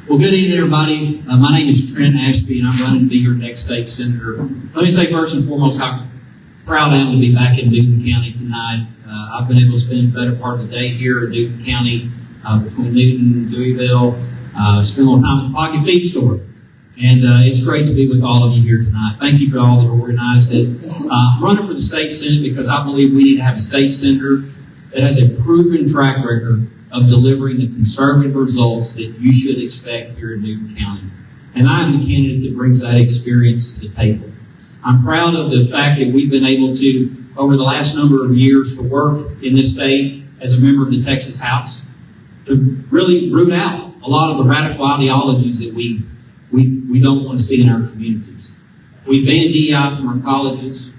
Well, good evening, everybody. My name is Trent Ashby, and I'm running to be your next state senator. Let me say first and foremost how proud I am to be back in Newton County tonight. I've been able to spend the better part of the day here in Newton County, between Newton and Deweyville. Spend a little time at the Pocket Feed store. And it's great to be with all of you here tonight. Thank you for all that organized it. I'm running for the state senate because I believe we need to have a state senator that has a proven track record of delivering the conservative results that you should expect here in Newton County. And I am the candidate that brings that experience to the table. I'm proud of the fact that we've been able to, over the last number of years, to work in this state as a member of the Texas House to really root out a lot of the radical ideologies that we don't want to see in our communities. We've banned DEI from our colleges.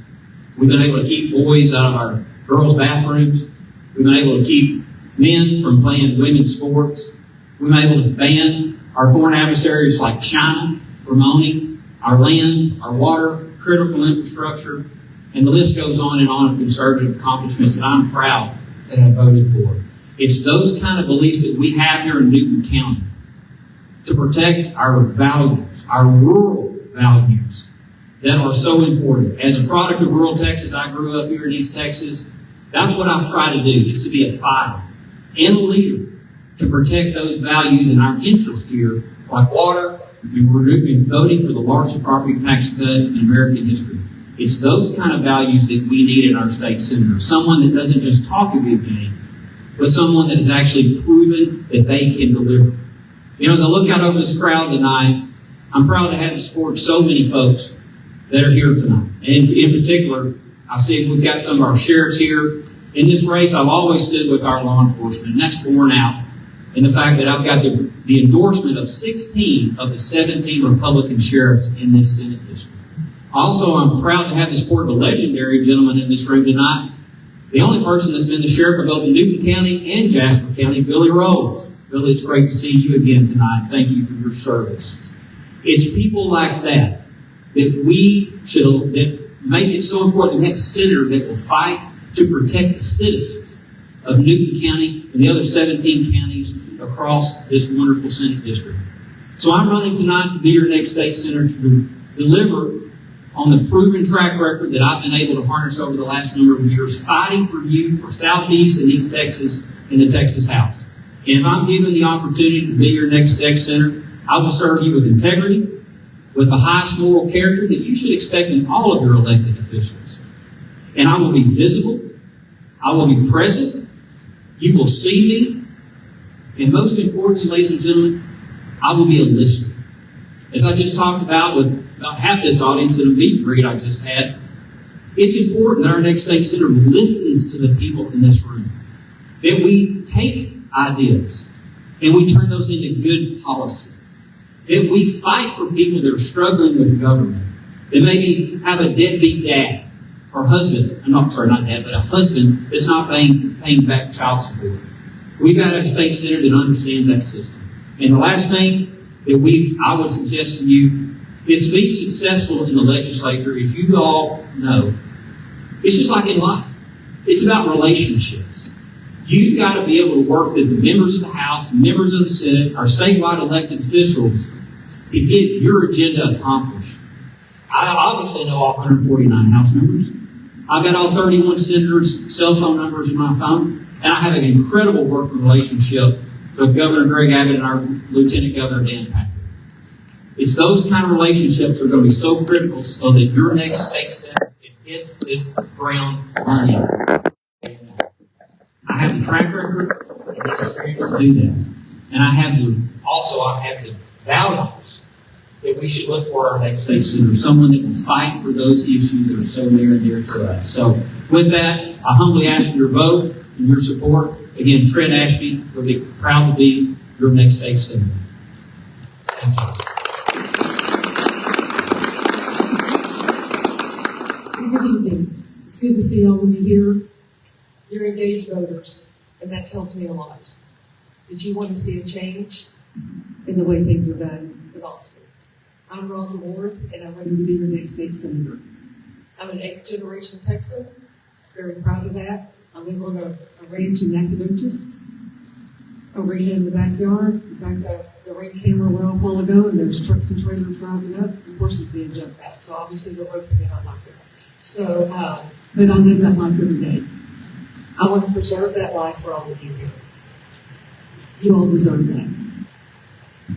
We've been able to keep boys out of our girls' bathrooms. We've been able to keep men from playing women's sports. We've been able to ban our foreign adversaries like China from owning our land, our water, critical infrastructure, and the list goes on and on of conservative accomplishments that I'm proud to have voted for. It's those kind of beliefs that we have here in Newton County to protect our values, our rural values that are so important. As a product of rural Texas, I grew up here in East Texas. That's what I've tried to do, is to be a fighter and a leader to protect those values and our interests here, like water. We're voting for the largest property tax cut in American history. It's those kind of values that we need in our state senator. Someone that doesn't just talk a good game, but someone that has actually proven that they can deliver. You know, as I look out over this crowd tonight, I'm proud to have the support of so many folks that are here tonight. And in particular, I see we've got some of our sheriffs here. In this race, I've always stood with our law enforcement, and that's borne out in the fact that I've got the endorsement of 16 of the 17 Republican sheriffs in this Senate district. Also, I'm proud to have the support of a legendary gentleman in this room tonight, the only person that's been the sheriff of both Newton County and Jasper County, Billy Rose. Billy, it's great to see you again tonight. Thank you for your service. It's people like that that make it so important to have a senator that will fight to protect the citizens of Newton County and the other 17 counties across this wonderful Senate district. So I'm running tonight to be your next state senator to deliver on the proven track record that I've been able to harness over the last number of years, fighting for you for Southeast and East Texas in the Texas House. And if I'm given the opportunity to be your next state senator, I will serve you with integrity, with the highest moral character that you should expect in all of your elected officials. And I will be visible. I will be present. You will see me. And most importantly, ladies and gentlemen, I will be a listener. As I just talked about with about half this audience in a meet and greet I just had, it's important that our next state senator listens to the people in this room. That we take ideas and we turn those into good policy. That we fight for people that are struggling with government. That maybe have a deadbeat dad or husband. Not dad, but a husband that's not paying back child support. We've got a state senator that understands that system. And the last thing that I would suggest to you is to be successful in the legislature. As you all know, it's just like in life. It's about relationships. You've got to be able to work with the members of the House, members of the Senate, our statewide elected officials to get your agenda accomplished. I obviously know all 149 House members. I've got all 31 senators' cell phone numbers in my phone, and I have an incredible working relationship with Governor Greg Abbott and our Lieutenant Governor Dan Patrick. It's those kind of relationships that are going to be so critical so that your next state senator can hit the ground running. I have the track record and the experience to do that. And I have the values that we should look for our next state senator, someone that will fight for those issues that are so near and dear to us. So with that, I humbly ask for your vote and your support. Again, Trent Ashby will be proud to be your next state senator. Thank you. Good evening. It's good to see all of you here. You're engaged voters, and that tells me a lot. That you want to see a change in the way things are done in Austin. I'm Rhonda Ward, and I'm ready to be your next state senator. I'm an 8th-generation Texan, very proud of that. I live on a ranch in Nacogdoches, arena in the backyard. In fact, the ring camera went off a while ago, and there's trucks and trailers driving up, and horses being jumped out. So obviously they're open and I like it. So, but I live that life every day. I want to preserve that life for all of you here. You all deserve that.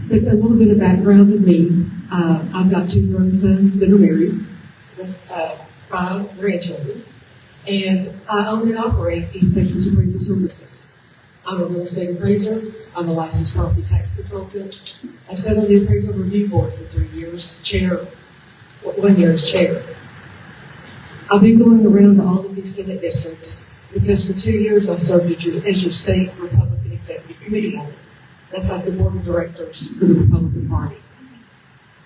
But a little bit of background of me. I've got 2 grown sons that are married with 5 grandchildren. And I own and operate East Texas Appraisal Services. I'm a real estate appraiser. I'm a licensed property tax consultant. I've sat on the appraisal review board for 3 years, 1 year as chair. I've been going around to all of these Senate districts because for 2 years I served as your state Republican Executive Committee member. That's like the board of directors for the Republican Party.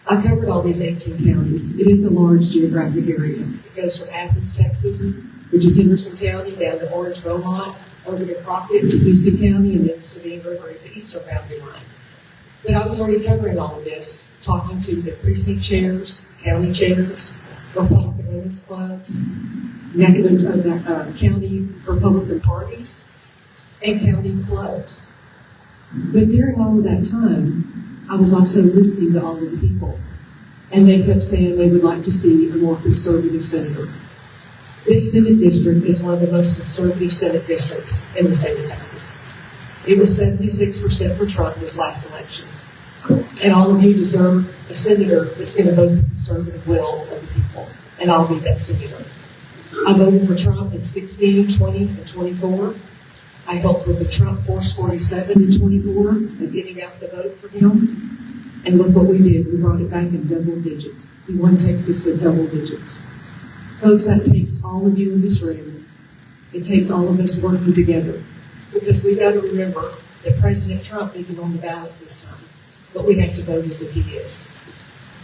I covered all these 18 counties. It is a large geographic area. It goes from Athens, Texas, which is Henderson County, down to Orange, Beaumont, over to Crockett, to Houston County, and then Sabine River is the eastern boundary line. But I was already covering all of this, talking to the precinct chairs, county chairs, Republican women's clubs, county Republican parties, and county clubs. But during all of that time, I was also listening to all of the people, and they kept saying they would like to see a more conservative senator. This Senate district is one of the most conservative Senate districts in the state of Texas. It was 76% for Trump this last election. And all of you deserve a senator that's going to vote the conservative will of the people. And I'll be that senator. I voted for Trump in 16, 20, and 24. I helped with the Trump Force 47 in 24 and getting out the vote for him. And look what we did. We brought it back in double digits. We won Texas with double digits. Folks, that takes all of you in this room. It takes all of us working together. Because we've got to remember that President Trump isn't on the ballot this time. But we have to vote as if he is.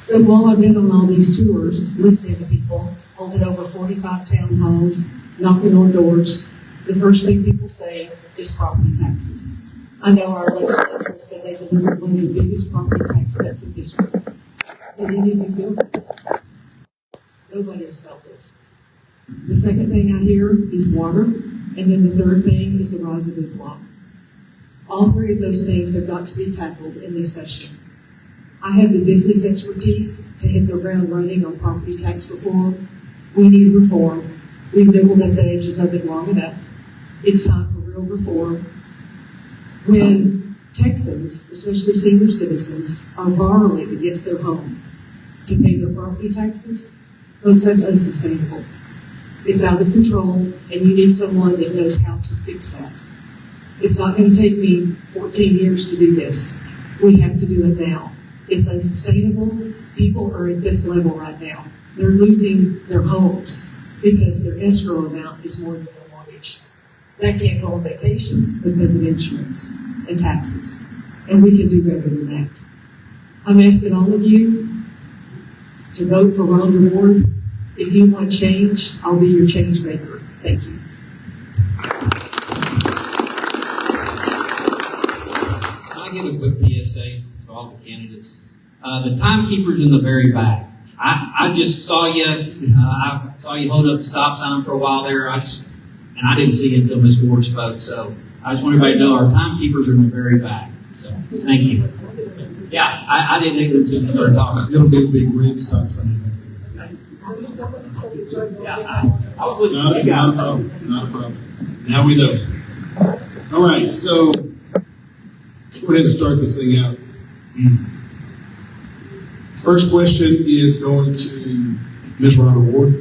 But while I've been on all these tours, listening to people, holding over 45 town halls, knocking on doors, the first thing people say is property taxes. I know our legislators said they delivered one of the biggest property tax cuts in history. Did any of you feel that? Nobody has felt it. The second thing I hear is water, and then the third thing is the rise of Islam. All 3 of those things have got to be tackled in this session. I have the business expertise to hit the ground running on property tax reform. We need reform. We've nibbled at the edges of it long enough. It's time for real reform. When Texans, especially senior citizens, are borrowing against their home to pay their property taxes, folks, that's unsustainable. It's out of control, and you need someone that knows how to fix that. It's not going to take me 14 years to do this. We have to do it now. It's unsustainable. People are at this level right now. They're losing their homes because their escrow amount is more than their mortgage. They can't go on vacations because of insurance and taxes. And we can do better than that. I'm asking all of you to vote for Rhonda Ward. If you want change, I'll be your change maker. Thank you. Can I give a quick PSA to all the candidates? The timekeeper's in the very back. I just saw you. I saw you hold up the stop sign for a while there. And I didn't see you until Ms. Ward spoke. So I just want everybody to know our timekeepers are in the very back. So thank you. Yeah, I didn't either until you started talking. It'll be a big red stop sign. Yeah, I was looking Not a problem. Not a problem. Now we know. All right, so let's go ahead and start this thing out easy. First question is going to Ms. Rhonda Ward.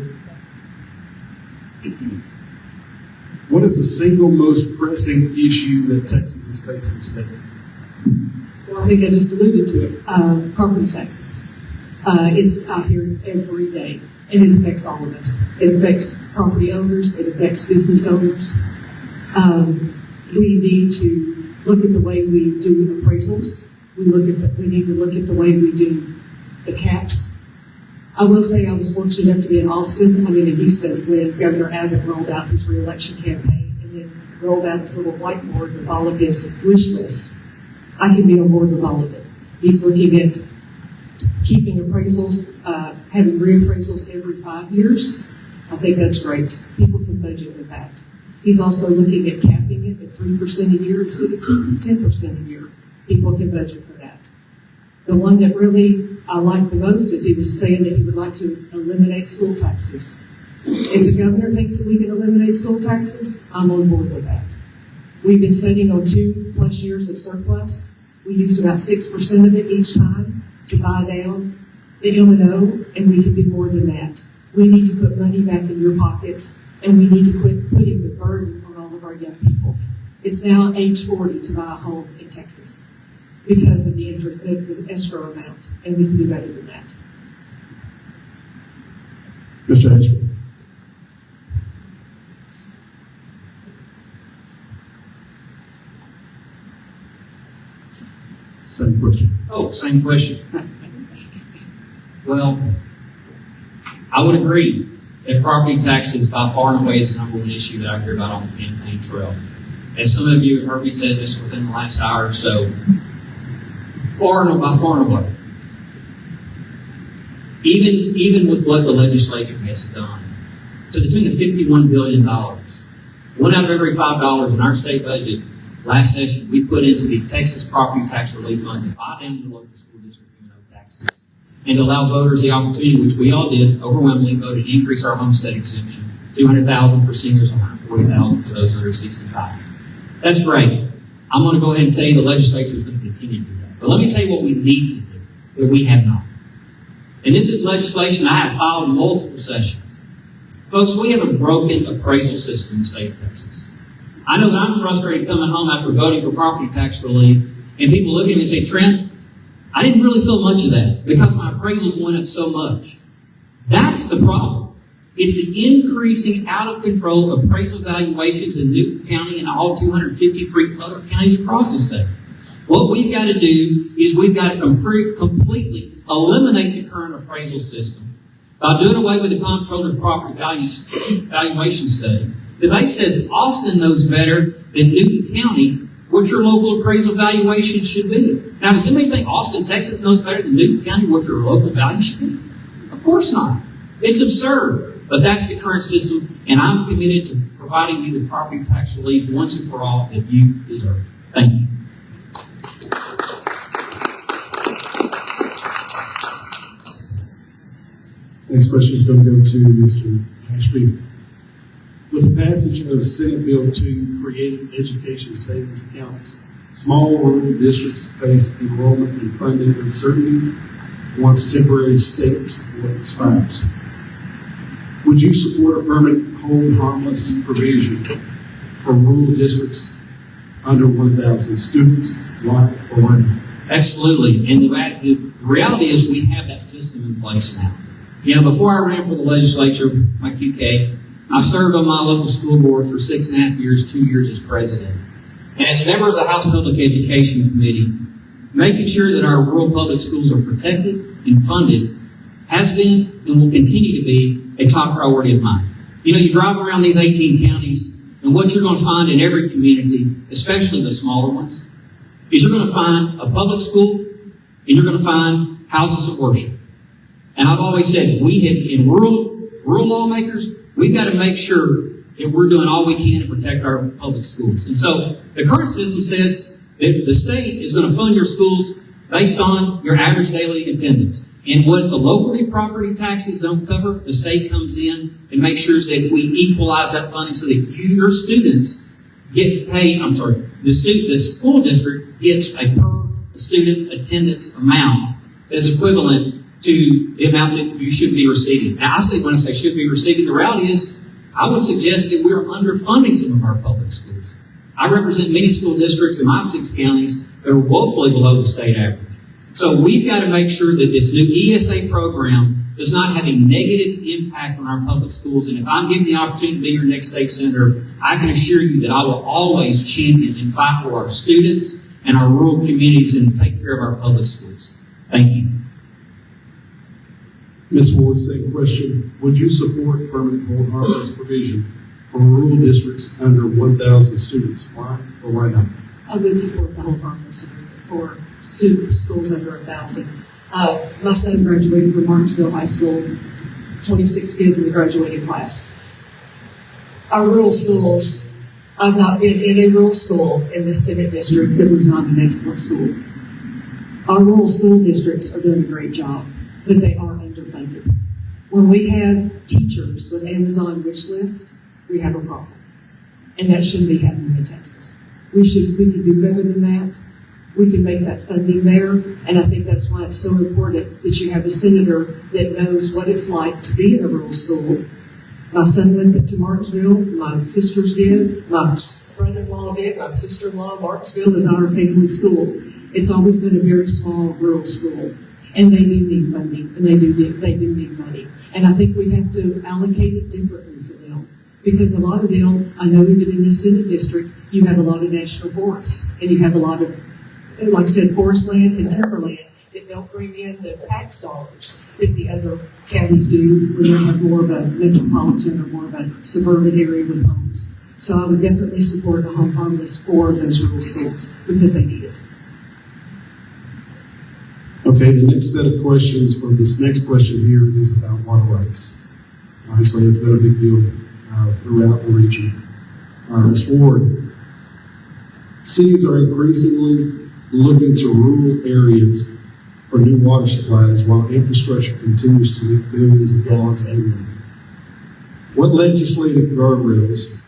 What is the single most pressing issue that Texas is facing today? Well, I think I just alluded to it. Property taxes. It's out here every day, and it affects all of us. It affects property owners. It affects business owners. We need to look at the way we do appraisals. We need to look at the way we do the caps. I will say I was fortunate enough to be in Houston, when Governor Abbott rolled out his re-election campaign and then rolled out his little whiteboard with all of his wish list. I can be on board with all of it. He's looking at keeping appraisals, having reappraisals every 5 years. I think that's great. People can budget with that. He's also looking at capping it at 3% a year instead of 10% a year. People can budget for that. The one that really I liked the most is he was saying that he would like to eliminate school taxes. If the governor thinks that we can eliminate school taxes, I'm on board with that. We've been sitting on 2+ years of surplus. We used about 6% of it each time to buy down the M&O, and we can do more than that. We need to put money back in your pockets, and we need to quit putting the burden on all of our young people. It's now age 40 to buy a home in Texas because of the escrow amount, and we can do better than that. Mr. Ashby. Same question. Oh, same question. Well, I would agree that property taxes by far and away is the number one issue that I hear about on the campaign trail. As some of you have heard me say this within the last hour or so, by far and away. Even with what the legislature has done, to the tune of $51 billion, one out of every $5 in our state budget last session we put into the Texas Property Tax Relief Fund to buy down the local school district M&O taxes and to allow voters the opportunity, which we all did, overwhelmingly voted to increase our homestead exemption, $200,000 for seniors, $140,000 for those under 65. That's great. I'm going to go ahead and tell you the legislature is going to continue to do that. But let me tell you what we need to do that we have not. And this is legislation I have filed in multiple sessions. Folks, we have a broken appraisal system in the state of Texas. I know that I'm frustrated coming home after voting for property tax relief, and people look at me and say, Trent, I didn't really feel much of that because my appraisals went up so much. That's the problem. It's the increasing out of control appraisal valuations in Newton County and all 253 other counties across the state. What we've got to do is we've got to completely eliminate the current appraisal system by doing away with the comptroller's property valuation study. The base says Austin knows better than Newton County what your local appraisal valuation should be. Now, does anybody think Austin, Texas knows better than Newton County what your local value should be? Of course not. It's absurd, but that's the current system, and I'm committed to providing you the property tax relief once and for all that you deserve. Thank you. Next question is going to go to Mr. Ashby. With the passage of Senate Bill 2 creating education savings accounts, small rural districts face enrollment and funding uncertainty once temporary state support expires. Would you support a permanent hold harmless provision for rural districts under 1,000 students? Why or why not? Absolutely. And the reality is we have that system in place now. You know, before I ran for the legislature, my QK, I served on my local school board for 6.5 years, 2 years as president. And as a member of the House Public Education Committee, making sure that our rural public schools are protected and funded has been and will continue to be a top priority of mine. You know, you drive around these 18 counties, and what you're going to find in every community, especially the smaller ones, is you're going to find a public school and you're going to find houses of worship. And I've always said, we have, in rural lawmakers, we've got to make sure that we're doing all we can to protect our public schools. And so the current system says that the state is going to fund your schools based on your average daily attendance. And what the local property taxes don't cover, the state comes in and makes sure that we equalize that funding so that your students get paid, the school district gets a per student attendance amount that's equivalent to the amount that you should be receiving. Now, when I say should be receiving, the reality is I would suggest that we're underfunding some of our public schools. I represent many school districts in my 6 counties that are woefully below the state average. So we've got to make sure that this new ESA program does not have a negative impact on our public schools. And if I'm given the opportunity to be your next state senator, I can assure you that I will always champion and fight for our students and our rural communities and take care of our public schools. Thank you. Ms. Ward, same question. Would you support permanent hold harmless provision for rural districts under 1,000 students? Why or why not? I would support the hold harmless for schools under 1,000. My son graduated from Martinsville High School, 26 kids in the graduating class. Our rural schools, I've not been in a rural school in this Senate district that was not an excellent school. Our rural school districts are doing a great job, but they are underfunded. When we have teachers with Amazon wish list, we have a problem. And that shouldn't be happening in Texas. We can do better than that. We can make that funding there. And I think that's why it's so important that you have a senator that knows what it's like to be in a rural school. My son went to Martinsville. My sisters did. My brother-in-law did. My sister-in-law. Martinsville is our family school. It's always been a very small rural school. And they do need funding. And they do need money. And I think we have to allocate it differently for them. Because a lot of them, I know even in the Senate district, you have a lot of national forests. And you have a lot of, like I said, forest land and timberland that don't bring in the tax dollars that the other counties do when they have more of a metropolitan or more of a suburban area with homes. So I would definitely support a home harmless for those rural schools because they need it. Okay, the next set of questions, or this next question here, is about water rights. Obviously, it's been a big deal throughout the region. Ms. Ward, cities are increasingly looking to rural areas for new water supplies while infrastructure continues to leak billions of gallons annually. What legislative guardrails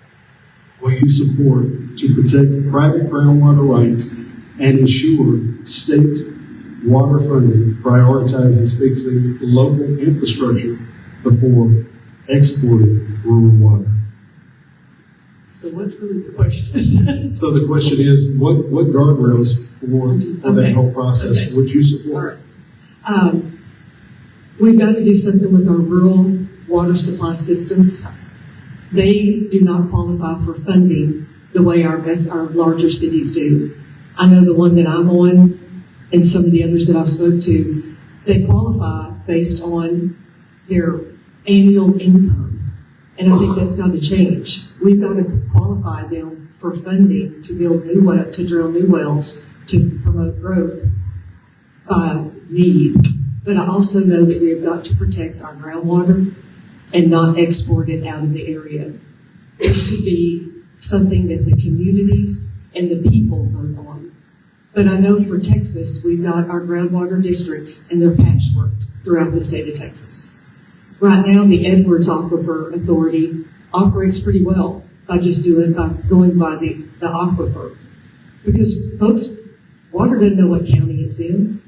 will you support to protect private groundwater rights and ensure state water funding prioritizes fixing local infrastructure before exporting rural water? So what's really the question? So the question is, what guardrails for that whole process would you support? All right. We've got to do something with our rural water supply systems. They do not qualify for funding the way our larger cities do. I know the one that I'm on and some of the others that I've spoke to, they qualify based on their annual income. And I think that's got to change. We've got to qualify them for funding to build to drill new wells to promote growth by need. But I also know that we've got to protect our groundwater and not export it out of the area. It should be something that the communities and the people vote on. But I know for Texas, we've got our groundwater districts and they're patchworked throughout the state of Texas. Right now, the Edwards Aquifer Authority operates pretty well by going by the aquifer. Because folks, water doesn't know what county it's in.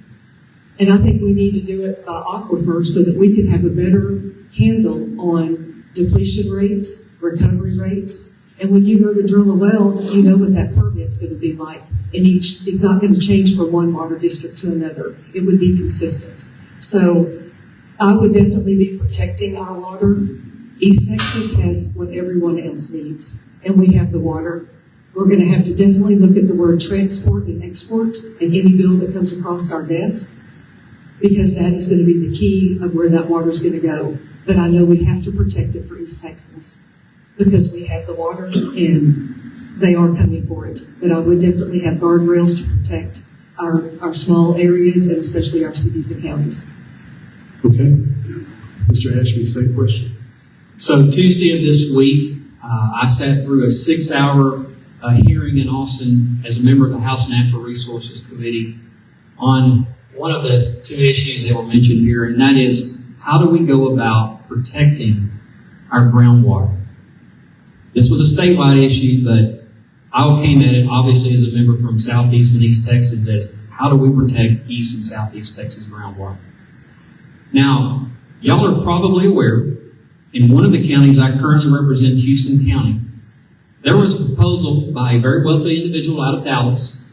And I think we need to do it by aquifer so that we can have a better handle on depletion rates, recovery rates. And when you go to drill a well, you know what that permit's going to be like. And it's not going to change from one water district to another. It would be consistent. So I would definitely be protecting our water. East Texas has what everyone else needs, and we have the water. We're going to have to definitely look at the word transport and export in any bill that comes across our desk, because that is going to be the key of where that water is going to go. But I know we have to protect it for East Texans because we have the water and they are coming for it. But I would definitely have guardrails to protect our small areas and especially our cities and counties. Okay. Mr. Ashby, same question. So Tuesday of this week, I sat through a 6-hour hearing in Austin as a member of the House Natural Resources Committee on one of the two issues that were mentioned here, and that is, how do we go about protecting our groundwater? This was a statewide issue, but I came at it obviously as a member from Southeast and East Texas. That's how do we protect East and Southeast Texas groundwater? Now, y'all are probably aware, in one of the counties I currently represent, Houston County, there was a proposal by a very wealthy individual out of Dallas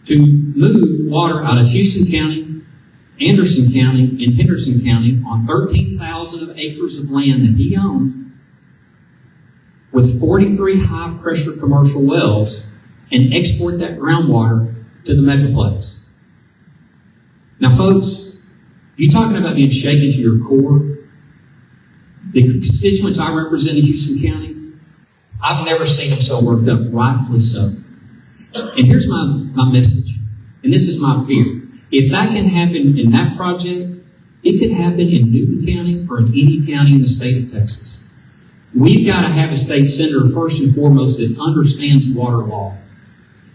to move water out of Houston County, Anderson County, and Henderson County on 13,000 acres of land that he owned with 43 high-pressure commercial wells and export that groundwater to the Metroplex. Now, folks, you're talking about being shaken to your core. The constituents I represent in Houston County, I've never seen them so worked up, rightfully so. And here's my message, and this is my fear. If that can happen in that project, it could happen in Newton County or in any county in the state of Texas. We've got to have a state senator, first and foremost, that understands water law.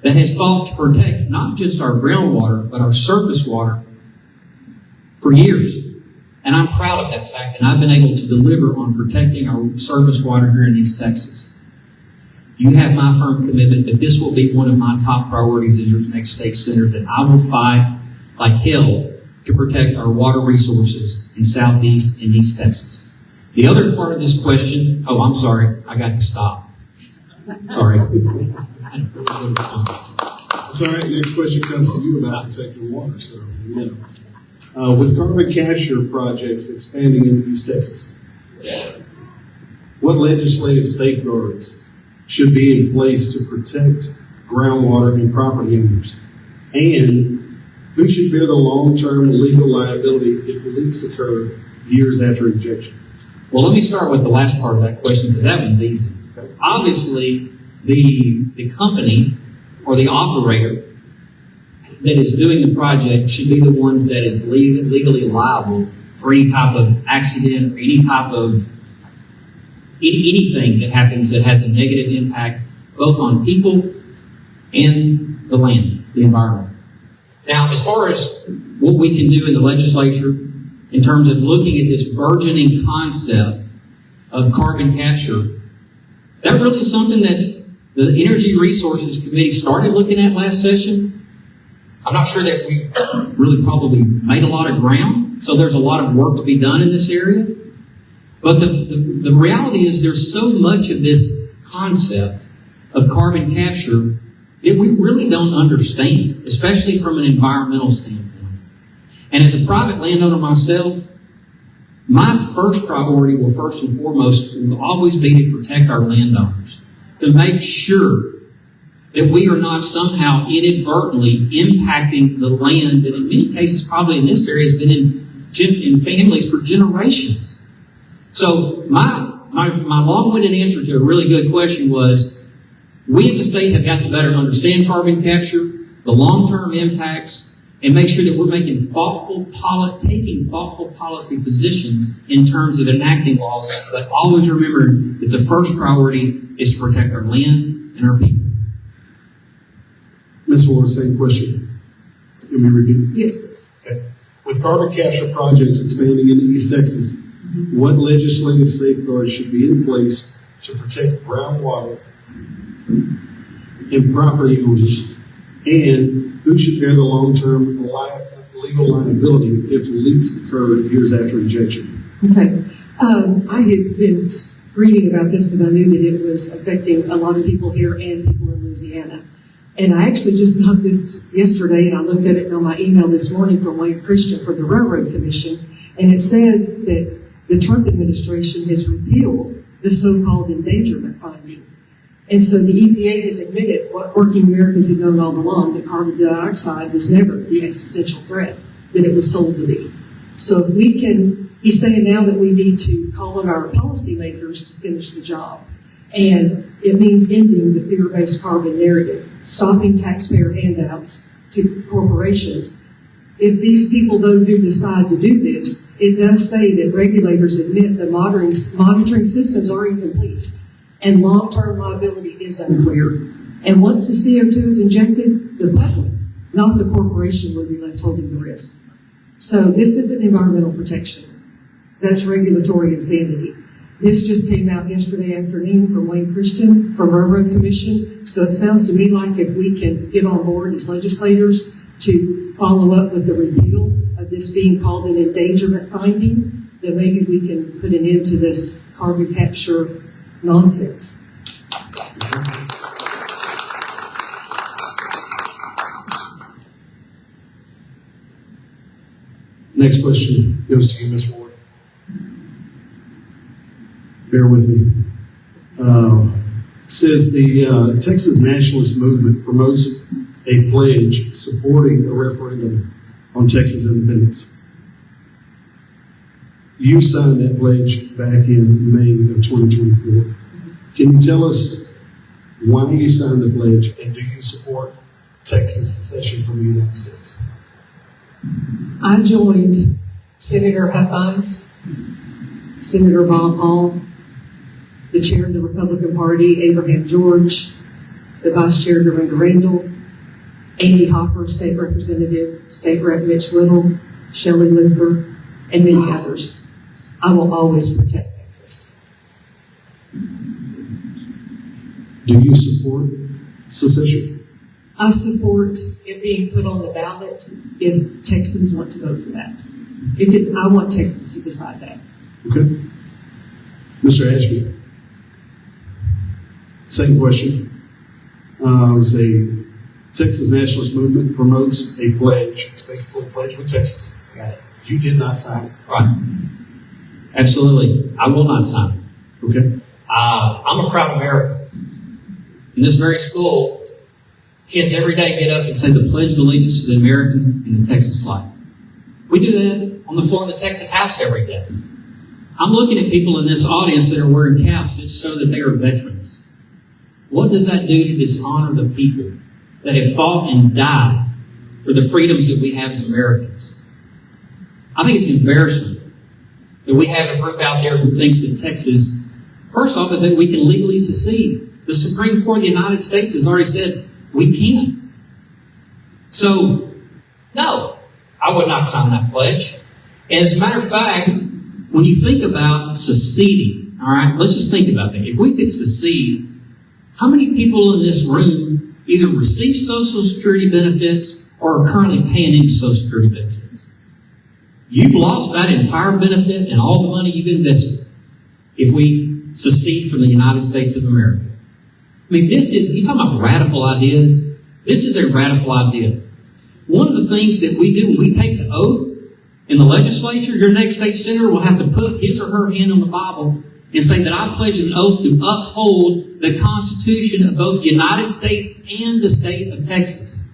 that has fought to protect not just our groundwater, but our surface water for years. And I'm proud of that fact, and I've been able to deliver on protecting our surface water here in East Texas. You have my firm commitment that this will be one of my top priorities as your next state senator, that I will fight like hell to protect our water resources in Southeast and East Texas. The other part of this question, oh, I'm sorry, I got to stop. Sorry. It's all right. Next question comes to you about protecting water. So, with carbon capture projects expanding into East Texas, what legislative safeguards should be in place to protect groundwater and property owners? And who should bear the long-term legal liability if leaks occur years after injection? Well, let me start with the last part of that question, because that one's easy. Obviously, the company or the operator that is doing the project should be the ones that is legally liable for any type of accident or any type of anything that happens that has a negative impact both on people and the land, the environment. Now, as far as what we can do in the legislature in terms of looking at this burgeoning concept of carbon capture, that really is something that the Energy Resources Committee started looking at last session. I'm not sure that we really probably made a lot of ground, so there's a lot of work to be done in this area. But the reality is there's so much of this concept of carbon capture that we really don't understand, especially from an environmental standpoint. And as a private landowner myself, my first priority will first and foremost will always be to protect our landowners, to make sure that we are not somehow inadvertently impacting the land that in many cases probably in this area has been in families for generations. So my long-winded answer to a really good question was, we as a state have got to better understand carbon capture, the long-term impacts, and make sure that we're making taking thoughtful policy positions in terms of enacting laws. But always remember that the first priority is to protect our land and our people. Ms. Ward, same question. Can we repeat? Yes, please. Okay. With carbon capture projects expanding into East Texas, what legislative safeguards should be in place to protect groundwater and property owners? And who should bear the long-term legal liability if leaks occur years after injection? Okay. I had been reading about this because I knew that it was affecting a lot of people here and people in Louisiana. And I actually just got this yesterday, and I looked at it on my email this morning from Wayne Christian for the Railroad Commission, and it says that the Trump administration has repealed the so-called endangerment finding. And so the EPA has admitted what working Americans have known all along, that carbon dioxide was never the existential threat that it was sold to be. So if we can, he's saying now that we need to call on our policymakers to finish the job. And it means ending the fear-based carbon narrative, stopping taxpayer handouts to corporations. If these people, though, do decide to do this, it does say that regulators admit the monitoring systems are incomplete and long-term liability is unclear. And once the CO2 is injected, the public, not the corporation, will be left holding the risk. So this isn't environmental protection. That's regulatory insanity. This just came out yesterday afternoon from Wayne Christian from Railroad Commission. So it sounds to me like if we can get on board as legislators to follow up with the repeal of this being called an endangerment finding, then maybe we can put an end to this carbon capture nonsense. Next question goes to you, Ms. Ward. Bear with me. Says the Texas Nationalist Movement promotes a pledge supporting a referendum on Texas independence. You signed that pledge back in May of 2024. Can you tell us why you signed the pledge, and do you support Texas secession from the United States? I joined Senator Huffines, Senator Bob Hall, the chair of the Republican Party, Abraham George, the Vice Chair, Dorinda Randall, Andy Hopper, State Representative, State Rep Mitch Little, Shelley Luther, and many others. I will always protect Texas. Do you support secession? I support it being put on the ballot if Texans want to vote for that. I want Texans to decide that. Okay. Mr. Ashby. Same question. The Texas Nationalist Movement promotes a pledge. It's basically a pledge with Texas. Got it. You did not sign it. Right. Absolutely. I will not sign it. Okay. I'm a proud American. In this very school, kids every day get up and say the Pledge of Allegiance to the American and the Texas flag. We do that on the floor of the Texas House every day. I'm looking at people in this audience that are wearing caps that show that they are veterans. What does that do to dishonor the people that have fought and died for the freedoms that we have as Americans? I think it's an embarrassment that we have a group out there who thinks that Texas, first off, that we can legally secede. The Supreme Court of the United States has already said we can't. So, no, I would not sign that pledge. And as a matter of fact, when you think about seceding, all right, let's just think about that. If we could secede, how many people in this room either receive Social Security benefits or are currently paying into Social Security benefits? You've lost that entire benefit and all the money you've invested if we secede from the United States of America. I mean, you talk about radical ideas. This is a radical idea. One of the things that we do when we take the oath in the legislature, your next state senator will have to put his or her hand on the Bible and say that I pledge an oath to uphold the Constitution of both the United States and the state of Texas.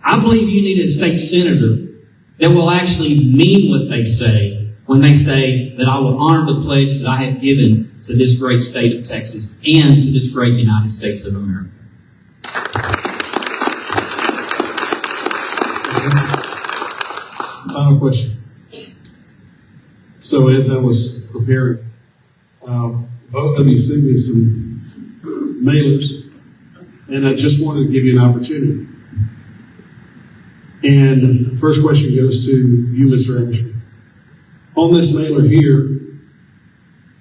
I believe you need a state senator that will actually mean what they say when they say that I will honor the pledge that I have given to this great state of Texas and to this great United States of America. Final question. So as I was preparing, both of you sent me some mailers, and I just wanted to give you an opportunity. And the first question goes to you, Mr. Ashby. On this mailer here,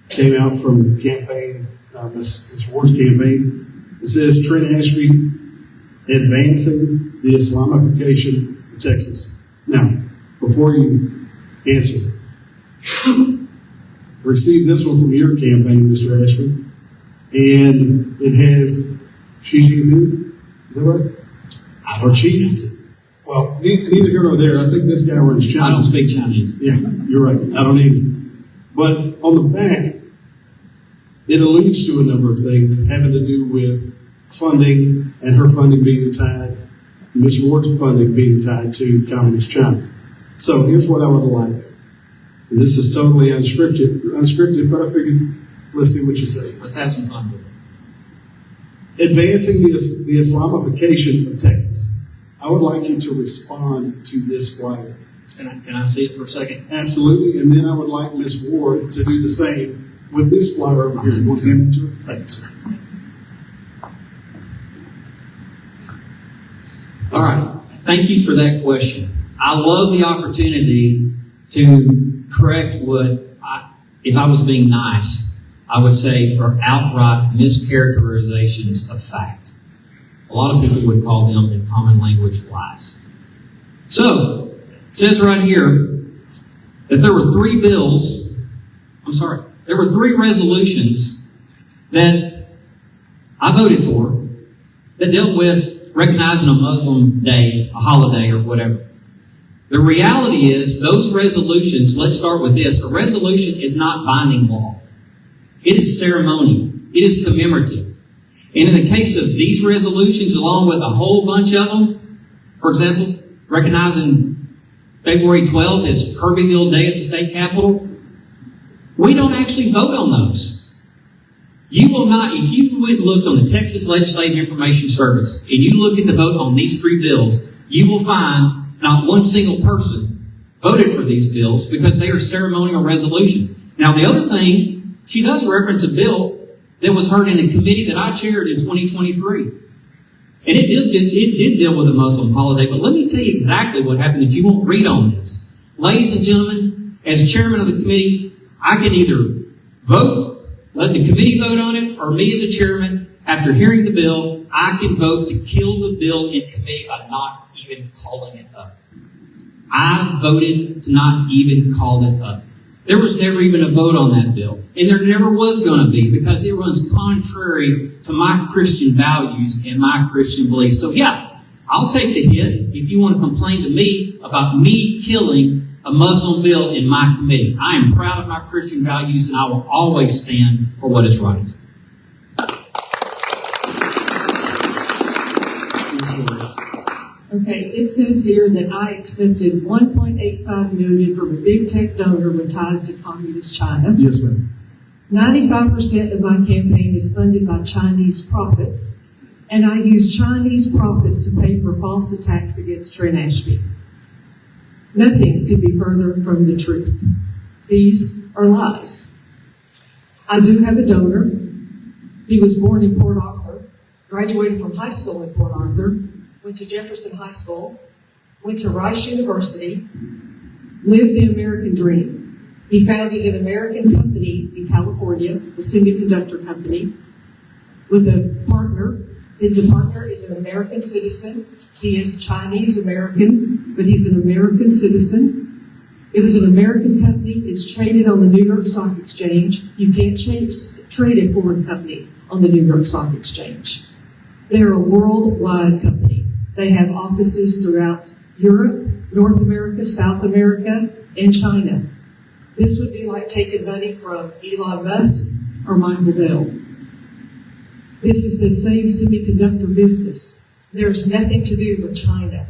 came out from campaign, Ms. Ward's campaign. It says Trent Ashby advancing the Islamification of Texas. Now, before you answer, received this one from your campaign, Mr. Ashby, and it has Xi Jinping. Is that right? Or Xi? Well, neither here nor there. I think this guy runs China. I don't speak Chinese. Yeah, you're right. I don't either. But on the back, it alludes to a number of things having to do with funding and her funding being tied, Ms. Ward's funding being tied to Communist China. So here's what I would like. And this is totally unscripted, but I figured, let's see what you say. Let's have some fun with it. Advancing the Islamification of Texas. I would like you to respond to this flyer. Can I see it for a second? Absolutely. And then I would like Ms. Ward to do the same with this flyer over here. You want to hand it to her? Thank you, sir. All right. Thank you for that question. I love the opportunity to correct if I was being nice, I would say are outright mischaracterizations of fact. A lot of people would call them, in common language, lies. So, it says right here that there were three resolutions that I voted for that dealt with recognizing a Muslim day, a holiday, or whatever. The reality is, those resolutions, let's start with this, a resolution is not binding law. It is ceremonial. It is commemorative. And in the case of these resolutions, along with a whole bunch of them, for example, recognizing February 12th as Kirbyville Day at the state capitol, we don't actually vote on those. You will not, if you went and looked on the Texas Legislative Information Service and you look at the vote on these three bills, you will find not one single person voted for these bills because they are ceremonial resolutions. Now, the other thing, she does reference a bill that was heard in a committee that I chaired in 2023. And it did deal with a Muslim holiday, but let me tell you exactly what happened that you won't read on this. Ladies and gentlemen, as chairman of the committee, I can either vote, let the committee vote on it, or me as a chairman, after hearing the bill, I can vote to kill the bill in committee by not even calling it up. I voted to not even call it up. There was never even a vote on that bill. And there never was going to be, because it runs contrary to my Christian values and my Christian beliefs. So yeah, I'll take the hit if you want to complain to me about me killing a Muslim bill in my committee. I am proud of my Christian values, and I will always stand for what is right. Okay, it says here that I accepted $1.85 million from a big tech donor with ties to communist China. Yes, ma'am. 95% of my campaign is funded by Chinese profits, and I use Chinese profits to pay for false attacks against Trent Ashby. Nothing could be further from the truth. These are lies. I do have a donor. He was born in Port Arthur, graduated from high school in Port Arthur, went to Jefferson High School, went to Rice University, lived the American dream. He founded an American company in California, a semiconductor company, with a partner. The partner is an American citizen. He is Chinese American, but he's an American citizen. It was an American company. It's traded on the New York Stock Exchange. You can't trade a foreign company on the New York Stock Exchange. They're a worldwide company. They have offices throughout Europe, North America, South America, and China. This would be like taking money from Elon Musk or Michael Dell. This is the same semiconductor business. There's nothing to do with China.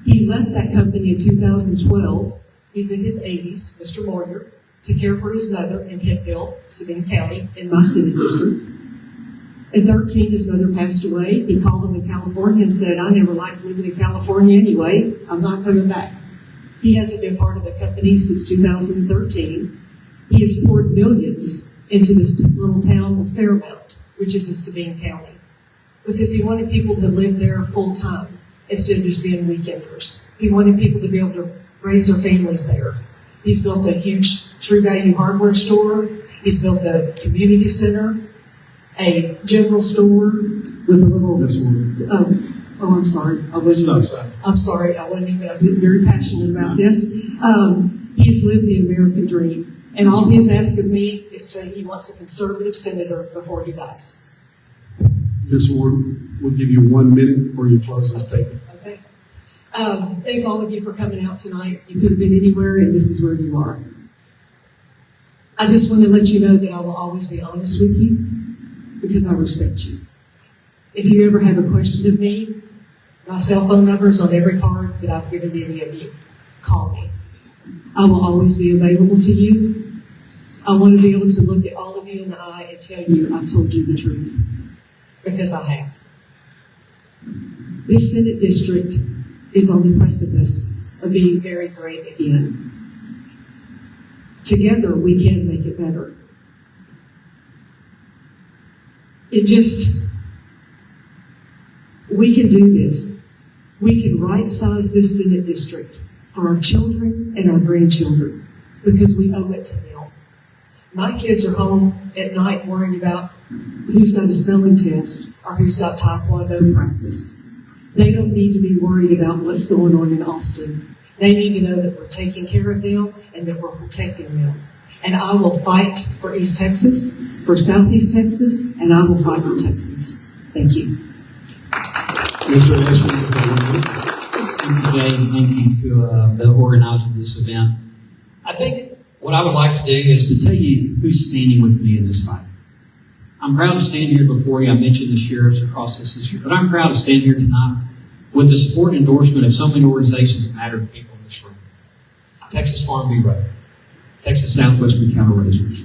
He left that company in 2012. He's in his 80s, Mr. Moyer, to care for his mother in Hitville, Sabine County, in my city district. At 13, his mother passed away. He called him in California and said, I never liked living in California anyway. I'm not coming back. He hasn't been part of the company since 2013. He has poured millions into this little town of Fairmount, which is in Sabine County, because he wanted people to live there full time instead of just being weekenders. He wanted people to be able to raise their families there. He's built a huge True Value hardware store. He's built a community center, a general store with a little. I'm sorry. I wasn't. I'm sorry. I wasn't even. I was very passionate about this. He's lived the American dream, and all he's asked of me is he wants a conservative senator before he dies. Ms. Ward, we'll give you 1 minute for your closing statement. Okay. Thank all of you for coming out tonight. You could have been anywhere, and this is where you are. I just want to let you know that I will always be honest with you, because I respect you. If you ever have a question of me, my cell phone number is on every card that I've given to any of you. Call me. I will always be available to you. I want to be able to look at all of you in the eye and tell you I told you the truth, because I have. This Senate district is on the precipice of being very great again. Together, we can make it better. We can do this. We can right-size this Senate district for our children and our grandchildren, because we owe it to them. My kids are home at night worrying about who's got a spelling test or who's got Taekwondo practice. They don't need to be worried about what's going on in Austin. They need to know that we're taking care of them and that we're protecting them. And I will fight for East Texas, for Southeast Texas, and I will fight for Texans. Thank you. Mr. Ashby, Thank you, Jay, and thank you to the organizer of this event. I think what I would like to do is to tell you who's standing with me in this fight. I'm proud to stand here before you. I mentioned the sheriffs across this issue, but I'm proud to stand here tonight with the support and endorsement of so many organizations that matter to people in this room. Texas Farm Bureau, Texas Southwestern Cattle Raisers,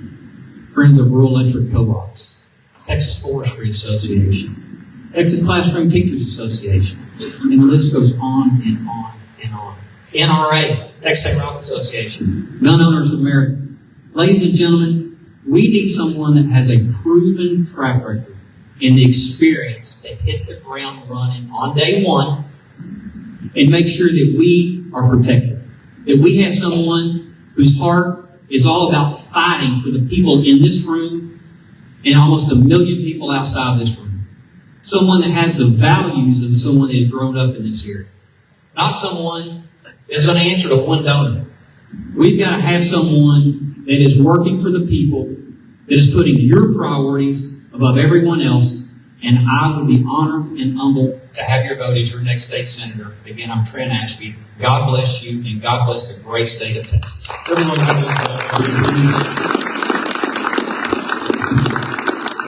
Friends of Rural Electric Co-ops, Texas Forestry Association, Texas Classroom Teachers Association, and the list goes on and on and on. NRA, Texas State Rock Association, Gun Owners of America. Ladies and gentlemen, We need someone that has a proven track record and the experience to hit the ground running on day one and make sure that we are protected. That we have someone whose heart is all about fighting for the people in this room and almost 1 million people outside of this room. Someone that has the values of someone that has grown up in this area. Not someone that's going to answer to one donor. We've got to have someone that is working for the people, that is putting your priorities above everyone else, and I would be honored and humbled to have your vote as your next state senator. Again, I'm Trent Ashby. God bless you, and God bless the great state of Texas. Everyone,